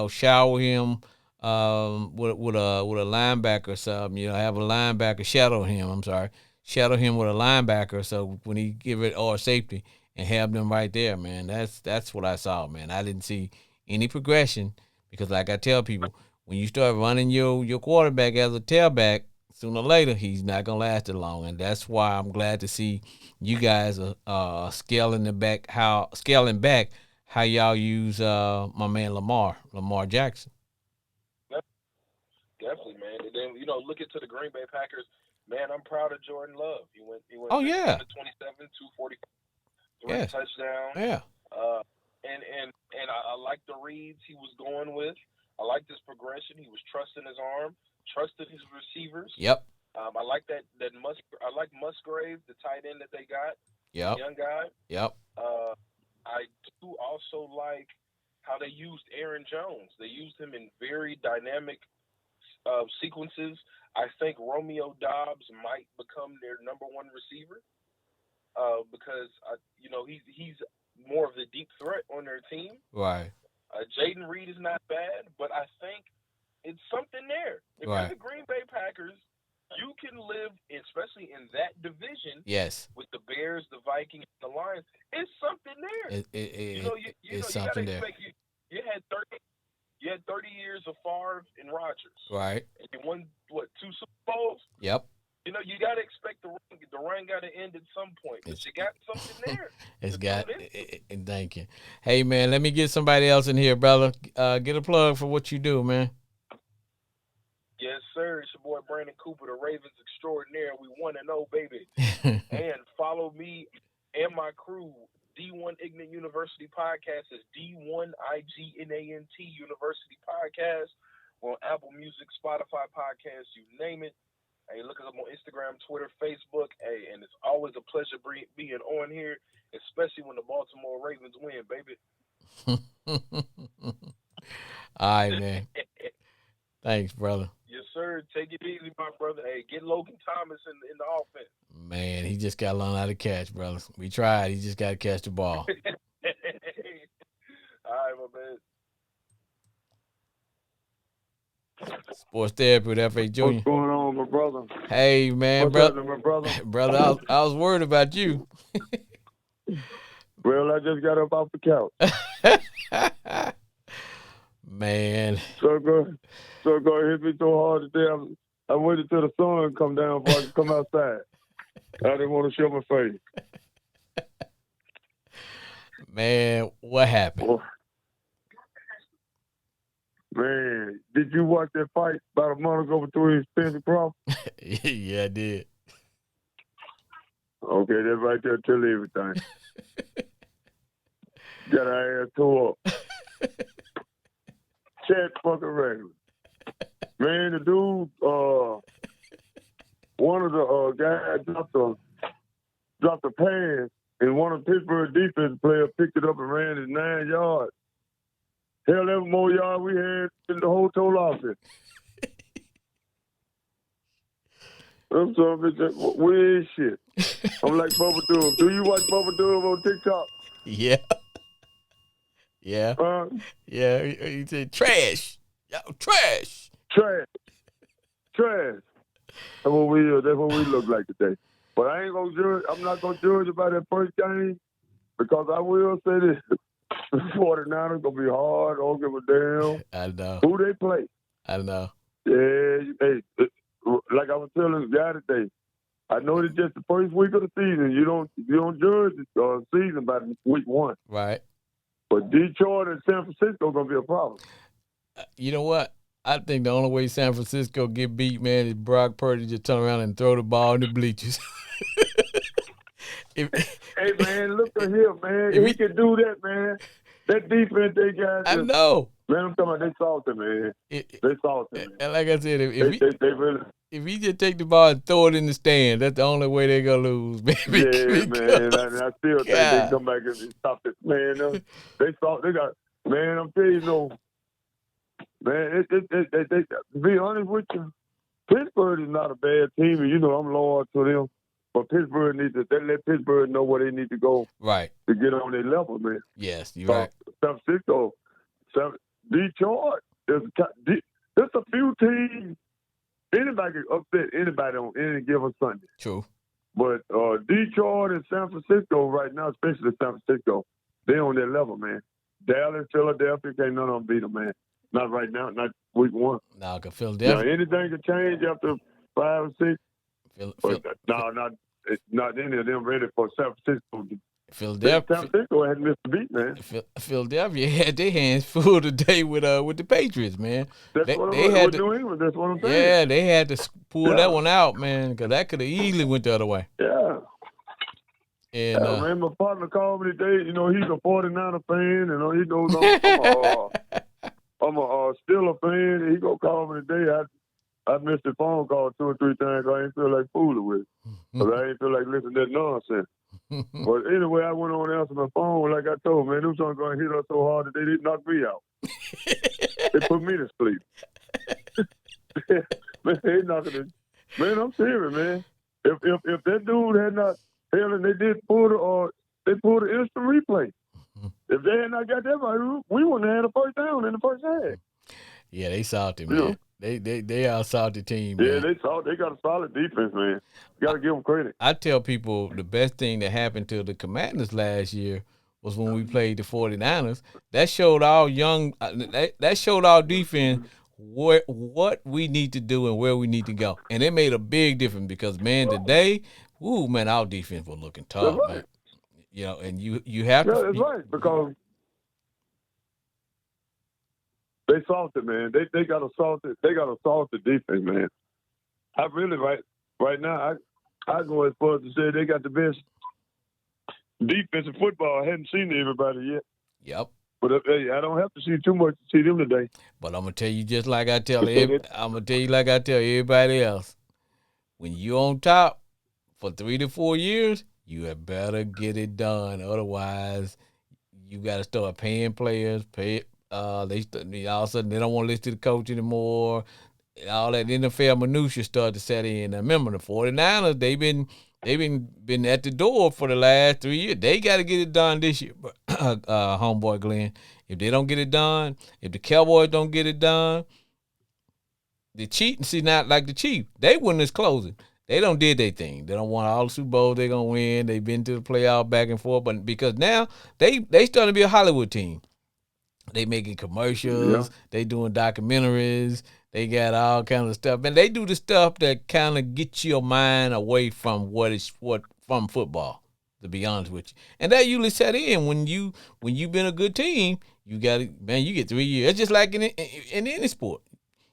shower him with a linebacker or something. Have a linebacker shadow him. Shadow him with a linebacker, so when he give it, or safety, and have them right there, man. That's what I saw, man. I didn't see any progression because, like I tell people, when you start running your quarterback as a tailback, sooner or later he's not gonna last as long, and that's why I'm glad to see you guys are scaling back how y'all use my man Lamar Jackson. Definitely, man. And then looking to the Green Bay Packers, man, I'm proud of Jordan Love. He went. Oh yeah. 27, 240, 3 yes. touchdowns. Yeah. And I like the reads he was going with. I like this progression. He was trusting his arm, trusted his receivers. Yep. I like that I like Musgrave, the tight end that they got. Yep. Young guy. Yep. I do also like how they used Aaron Jones. They used him in very dynamic sequences. I think Romeo Doubs might become their number one receiver because he's more of the deep threat on their team. Right. Jaden Reed is not bad, but I think it's something there. If you're the Green Bay Packers, you can live, especially in that division. Yes. With the Bears, the Vikings, the Lions, it's something there. It's something there. You had 30 years of Favre and Rodgers. Right. And you won 2 Super Bowls. Yep. You got to expect the run got to end at some point. But you got something there. Thank you. Hey, man, let me get somebody else in here, brother. Get a plug for what you do, man. Yes, sir. It's your boy Brandon Cooper, the Ravens extraordinaire. We 1-0, baby. And follow me and my crew, D1 Ignant University Podcast. It's D1IGNANT University Podcast. We're on Apple Music, Spotify Podcast, you name it. Hey, look us up on Instagram, Twitter, Facebook. Hey, and it's always a pleasure being on here, especially when the Baltimore Ravens win, baby. All right, man. Thanks, brother. Yes, sir. Take it easy, my brother. Hey, get Logan Thomas in the offense. Man, he just got to learn how to catch, brother. We tried. He just got to catch the ball. All right, my man. Sports Therapy with F.A. Jr. What's going on, my brother? Hey, man, brother. My brother? Brother, I was worried about you. Well, I just got up off the couch. Man. So good. Hit me so hard today. I waited till the sun come down before I could come outside. I didn't want to show my face. Man, what happened? Oh. Man, did you watch that fight about a month ago between Spencer Crawford? Yeah, I did. Okay, that's right there. Tell everything. Got our ass tore up. Chat fucking regular. Man, the dude, one of the guys dropped a pass, and one of the Pittsburgh defense players picked it up and ran it 9 yards. Hell, that more yards we had in the whole total offense. I'm sorry, bitch. Weird shit. I'm like Bubba Doom. Do you watch Bubba Doom on TikTok? Yeah. Yeah. Yeah. You said trash. Yo, trash. Trash. That's what we look like today. But I ain't gonna judge. I'm not gonna judge about that first game because I will say this: the 49ers gonna be hard. Don't give a damn. I know who they play. I know. Yeah. Hey, like I was telling the guy today, I know it's just the first week of the season. You don't judge the season by week 1. Right. But Detroit and San Francisco gonna be a problem. You know what? I think the only way San Francisco get beat, man, is Brock Purdy just turn around and throw the ball in the bleachers. Hey, man, look at him, man. If he can do that, man, that defense they got. I know. Man, I'm talking about they salty, man. They salty, man. And like I said, if he just take the ball and throw it in the stand, that's the only way they're going to lose, baby. Yeah, man. I still think they come back and stop it. Man, they got, man, I'm telling you, man, to be honest with you, Pittsburgh is not a bad team, and I'm loyal to them. But Pittsburgh needs to let Pittsburgh know where they need to go Right. to get on their level, man. Yes, you're right. San Francisco, Detroit. There's a few teams. Anybody can upset anybody on any given Sunday. True. But Detroit and San Francisco right now, especially San Francisco, they're on their level, man. Dallas, Philadelphia, can't none of them beat them, man. Not right now, not week one. Now, because Philadelphia. Anything can change after 5 or 6. Not any of them ready for San Francisco. San Francisco hadn't missed a beat, man. Philadelphia had their hands full today with the Patriots, man. That's what I'm saying. New England, that's what I'm saying. Yeah, they had to pull that one out, man, because that could have easily went the other way. Yeah. And man, my partner called me today. He's a 49er fan, and he knows I'm a Steeler fan. And he gonna call me today. I missed the phone call 2 or 3 times. I ain't feel like fooling with it. Because I ain't feel like listening to that nonsense. But anyway, I went on and answered my phone. Like I told man, them songs going to hit us so hard that they didn't knock me out. They put me to sleep. Man, they knocking it. Man, I'm serious, man. If that dude had not held and they pull the instant replay. If they had not got that right, we wouldn't have had a first down in the first half. Yeah, they salty, man. They are a salty team, man. Yeah, they got a solid defense, man. You got to give them credit. I tell people the best thing that happened to the Commanders last year was when we played the 49ers. That showed our that showed our defense what we need to do and where we need to go. And it made a big difference because, man, today, our defense was looking tough, right. Man. And you have to. Yeah, that's right, because they salted, man. They got a salted defense, man. I really right now I go as far as to say they got the best defensive football. I hadn't seen everybody yet. Yep. But I don't have to see too much to see them today. But I'm gonna tell you just like I tell everybody else. When you're on top for 3 to 4 years, you had better get it done. Otherwise, you got to start paying players. All of a sudden they don't want to listen to the coach anymore. All that NFL minutia started to set in. Now, remember, the 49ers, they've been at the door for the last 3 years. They got to get it done this year, homeboy Glenn. If they don't get it done, if the Cowboys don't get it done, the Chiefs, not like the Chiefs, they win this closing. They don't did their thing. They don't want all the Super Bowls they're going to win. They've been to the playoff back and forth, but because now they starting to be a Hollywood team. They making commercials. Yeah. They doing documentaries. They got all kinds of stuff. And they do the stuff that kind of gets your mind away from from football, to be honest with you. And that usually set in when you've been a good team, you get 3 years. It's just like in any sport.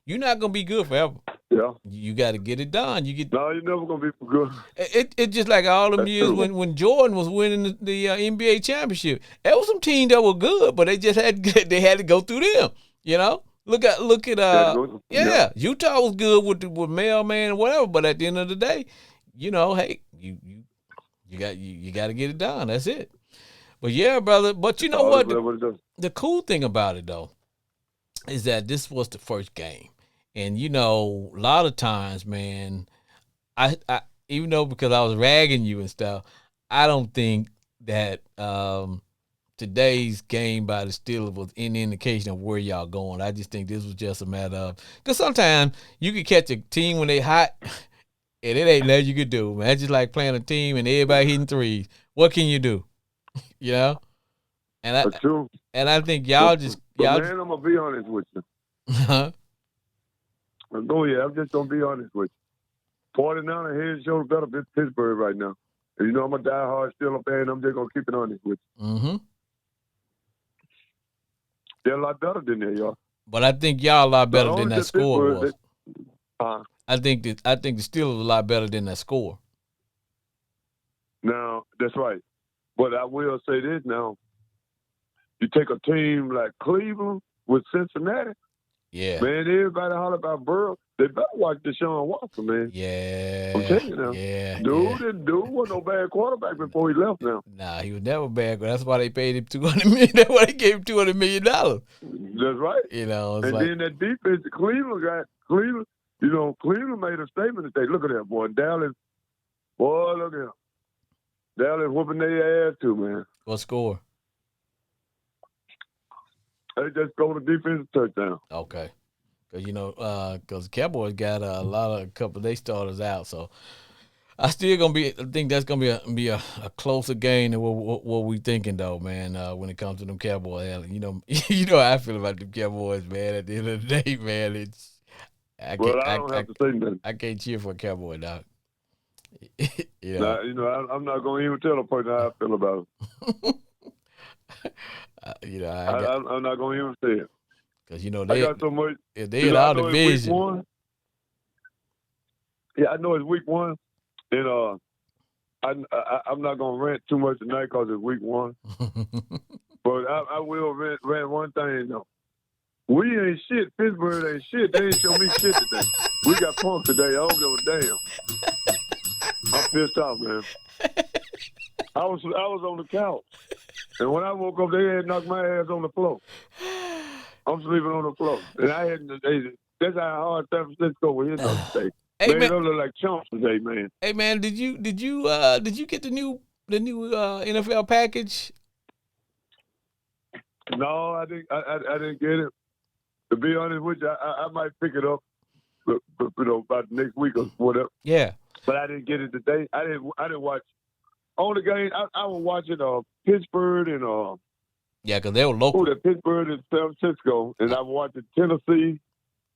You're not going to be good forever. Yeah. You got to get it done. No, you're never going to be good. It's just like all them years when Jordan was winning the NBA championship. There was some teams that were good, but they just had to go through them. Look at Utah was good with Mailman and whatever, but at the end of the day, hey, you got to get it done. That's it. But yeah, brother. But you know what? The cool thing about it though is that this was the first game. And, a lot of times, man, I even though because I was ragging you and stuff, I don't think that today's game by the Steelers was any indication of where y'all going. I just think this was just a matter of – because sometimes you can catch a team when they hot and it ain't nothing you could do, man. It's just like playing a team and everybody hitting threes. What can you do? And I think y'all just – man, I'm going to be honest with you. Huh? Go ahead. I'm just going to be honest with you. 49 head and shoulders better than Pittsburgh right now. And I'm a diehard Steelers fan. I'm just going to keep it honest with you. Mm-hmm. They're a lot better than they are. But I think y'all a lot better than that score was. I think the Steelers a lot better than that score. Now, that's right. But I will say this now. You take a team like Cleveland with Cincinnati. Yeah. Man, everybody holler about Burrow. They better watch Deshaun Watson, man. Yeah. I'm telling you now. Yeah. Dude wasn't no bad quarterback before he left now. Nah, he was never bad. That's why they paid him $200 million. That's why they gave him $200 million. That's right. And like, then that defense, Cleveland, You know, Cleveland made a statement today. Look at that, boy. Dallas, boy, look at him. Dallas whooping their ass too, man. What score? They just scored a defensive touchdown. Okay. Because the Cowboys got a couple of their starters out, so I think that's gonna be a closer game than what we thinking though, man. When it comes to them Cowboys, you know how I feel about them Cowboys, man. At the end of the day, man, I don't have to say nothing. I can't cheer for a Cowboy, dog. Nah, I'm not gonna even tell a person how I feel about it. I'm not gonna even say it. Because I got so much. They in our division. Yeah, I know it's week 1, and I'm not gonna rant too much tonight because it's week 1. But I will rant one thing though. We ain't shit. Pittsburgh ain't shit. They ain't show me shit today. We got punked today. I don't give a damn. I'm pissed off, man. I was on the couch, and when I woke up, they had knocked my ass on the floor. I'm sleeping on the floor, and that's how hard San Francisco was hitting us today. Hey, man, they look like chumps today, man. Hey man, did you get the new NFL package? No, I didn't get it. To be honest with you, I might pick it up, about next week or whatever. Yeah. But I didn't get it today. I didn't watch. Only game I was watching Pittsburgh and yeah, because they were local. The Pittsburgh and San Francisco, and I watched Tennessee,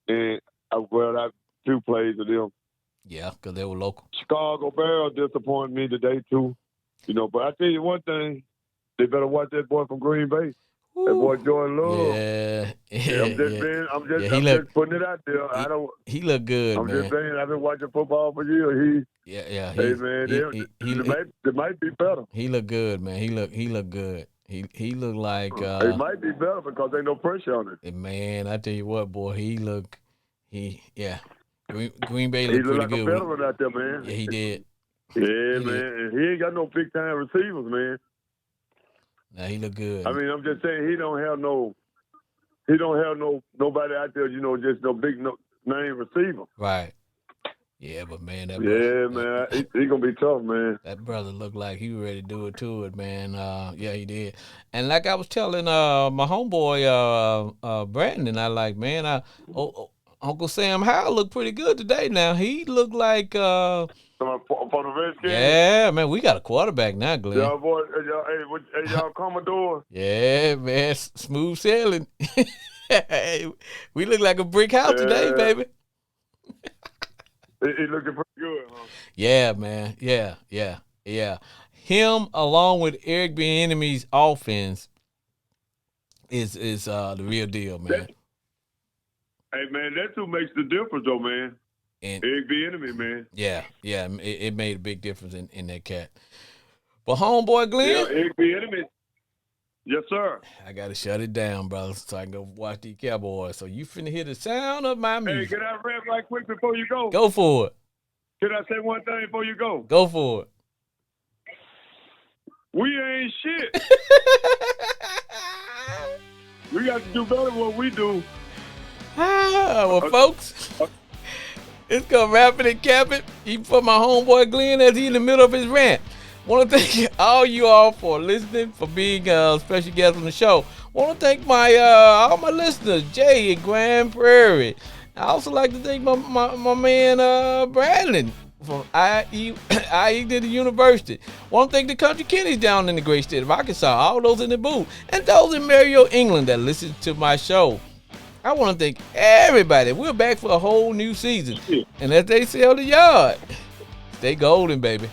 and I 2 plays of them. Yeah, because they were local. Chicago Bears disappointed me today too, But I tell you one thing, they better watch that boy from Green Bay. Ooh. That boy Jordan Love. Yeah. I'm just putting it out there. He looked good, man. I'm just saying, I've been watching football for years. Yeah. Hey man, they might be better. He looked good, man. He looked good. He looked like it might be better because ain't no pressure on it. Man, I tell you what, boy, Green Bay looked pretty good. He looked like a veteran out there, man. Yeah, he did. Yeah, man. He ain't got no big time receivers, man. Nah, he looked good. I mean, I'm just saying he don't have nobody out there, just no big name receiver. Right. Yeah, but man, he gonna be tough, man. That brother looked like he was ready to do it to it, man. Yeah, he did. And like I was telling my homeboy Brandon, I like, man, Uncle Sam Howell looked pretty good today. Now he looked like for the Redskins. Yeah, man, we got a quarterback now, Glenn. Y'all boy, y'all Commodore. Yeah, man, smooth sailing. Hey, we look like a brick house today, baby. He looking pretty good, huh? Yeah, man. Yeah. Him along with Eric Bieniemy's offense is the real deal, man. Hey, man, that's who makes the difference, though, man. And Eric Bieniemy, man. Yeah. It made a big difference in that cat. But homeboy Glenn. Yeah, Eric Bieniemy. Yes, sir. I got to shut it down, brother, so I can go watch these Cowboys. So you finna hear the sound of my music. Hey, can I rap right quick before you go? Go for it. Can I say one thing before you go? Go for it. We ain't shit. We got to do better than what we do. Well, folks, it's going to wrap it and cap it. Even for my homeboy Glenn as he in the middle of his rant. Want to thank all you all for listening, for being a special guest on the show. Want to thank all my listeners, Jay in Grand Prairie. I also like to thank my man Brandon from IE to the University. Want to thank the Country Kennies down in the great state of Arkansas, all those in the booth, and those in Mario, England that listen to my show. I want to thank everybody. We're back for a whole new season. And as they sell the yard, stay golden, baby.